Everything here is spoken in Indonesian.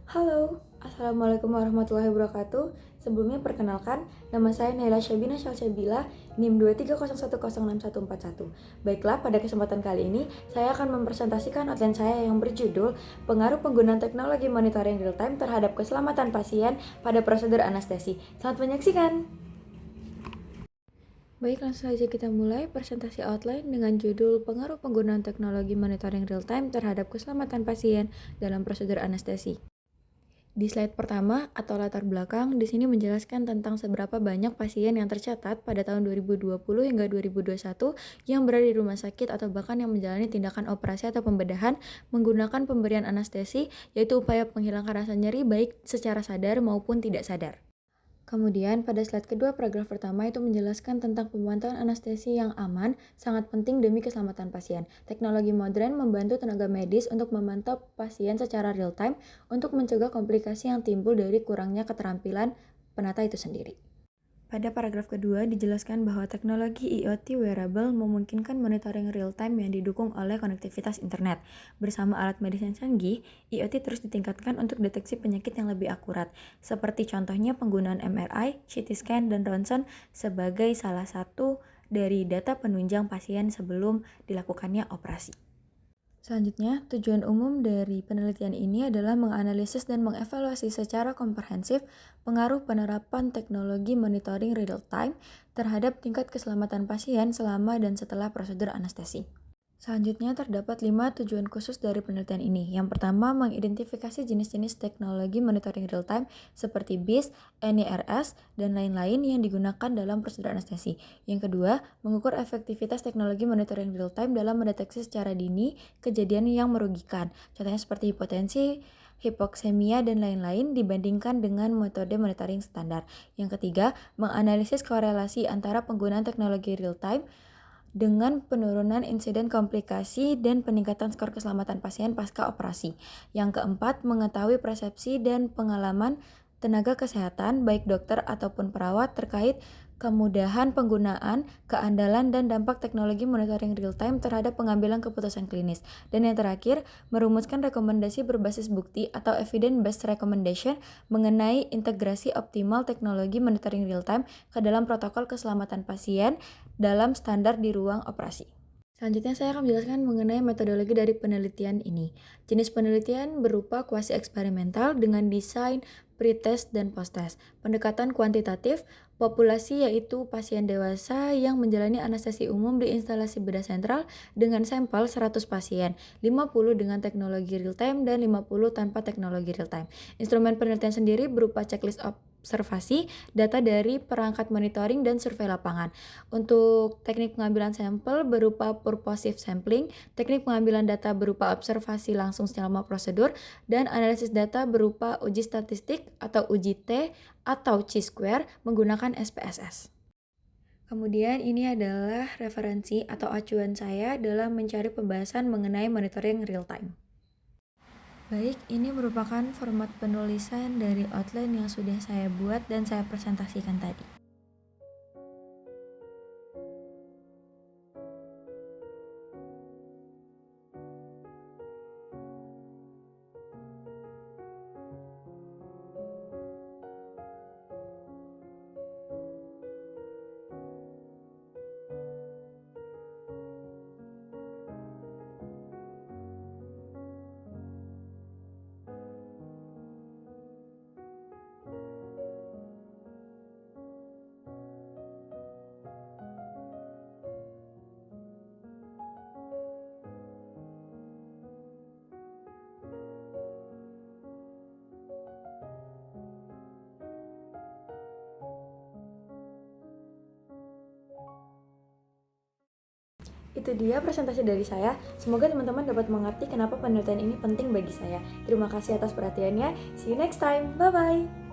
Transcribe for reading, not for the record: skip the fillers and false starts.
Halo, Assalamualaikum warahmatullahi wabarakatuh. Sebelumnya perkenalkan, nama saya Naila Syabina Syalsabila, NIM 230106141. Baiklah, pada kesempatan kali ini, saya akan mempresentasikan outline saya yang berjudul Pengaruh Penggunaan Teknologi Monitoring Real-Time Terhadap Keselamatan Pasien pada Prosedur Anestesi. Selamat menyaksikan! Baik, langsung saja kita mulai presentasi outline dengan judul Pengaruh Penggunaan Teknologi Monitoring Real-Time Terhadap Keselamatan Pasien dalam Prosedur Anestesi. Di slide pertama atau latar belakang, di sini menjelaskan tentang seberapa banyak pasien yang tercatat pada tahun 2020 hingga 2021 yang berada di rumah sakit atau bahkan yang menjalani tindakan operasi atau pembedahan menggunakan pemberian anestesi, yaitu upaya penghilangkan rasa nyeri baik secara sadar maupun tidak sadar. Kemudian pada slide kedua paragraf pertama itu menjelaskan tentang pemantauan anestesi yang aman sangat penting demi keselamatan pasien. Teknologi modern membantu tenaga medis untuk memantau pasien secara real time untuk mencegah komplikasi yang timbul dari kurangnya keterampilan penata itu sendiri. Pada paragraf kedua dijelaskan bahwa teknologi IoT wearable memungkinkan monitoring real-time yang didukung oleh konektivitas internet. Bersama alat medis yang canggih, IoT terus ditingkatkan untuk deteksi penyakit yang lebih akurat, seperti contohnya penggunaan MRI, CT scan, dan ronsen sebagai salah satu dari data penunjang pasien sebelum dilakukannya operasi. Selanjutnya, tujuan umum dari penelitian ini adalah menganalisis dan mengevaluasi secara komprehensif pengaruh penerapan teknologi monitoring real-time terhadap tingkat keselamatan pasien selama dan setelah prosedur anestesi. Selanjutnya, terdapat 5 tujuan khusus dari penelitian ini. Yang pertama, mengidentifikasi jenis-jenis teknologi monitoring real-time seperti BIS, NIRS, dan lain-lain yang digunakan dalam prosedur anestesi. Yang kedua, mengukur efektivitas teknologi monitoring real-time dalam mendeteksi secara dini kejadian yang merugikan. Contohnya seperti hipotensi, hipoksemia, dan lain-lain dibandingkan dengan metode monitoring standar. Yang ketiga, menganalisis korelasi antara penggunaan teknologi real-time dengan penurunan insiden komplikasi dan peningkatan skor keselamatan pasien pasca operasi. Yang keempat, mengetahui persepsi dan pengalaman tenaga kesehatan, baik dokter ataupun perawat terkait kemudahan penggunaan, keandalan, dan dampak teknologi monitoring real-time terhadap pengambilan keputusan klinis. Dan yang terakhir, merumuskan rekomendasi berbasis bukti atau evidence-based recommendation mengenai integrasi optimal teknologi monitoring real-time ke dalam protokol keselamatan pasien dalam standar di ruang operasi. Selanjutnya saya akan menjelaskan mengenai metodologi dari penelitian ini. Jenis penelitian berupa kuasi eksperimental dengan desain pre-test dan post-test. Pendekatan kuantitatif, populasi yaitu pasien dewasa yang menjalani anestesi umum di instalasi bedah sentral dengan sampel 100 pasien, 50 dengan teknologi real-time dan 50 tanpa teknologi real-time. Instrumen penelitian sendiri berupa checklist observasi, data dari perangkat monitoring, dan survei lapangan. Untuk teknik pengambilan sampel berupa purposive sampling, teknik pengambilan data berupa observasi langsung selama prosedur, dan analisis data berupa uji statistik atau uji T atau chi-square menggunakan SPSS. Kemudian ini adalah referensi atau acuan saya dalam mencari pembahasan mengenai monitoring real time. Baik, ini merupakan format penulisan dari outline yang sudah saya buat dan saya presentasikan tadi. Itu dia presentasi dari saya. Semoga teman-teman dapat mengerti kenapa penelitian ini penting bagi saya. Terima kasih atas perhatiannya. See you next time. Bye-bye.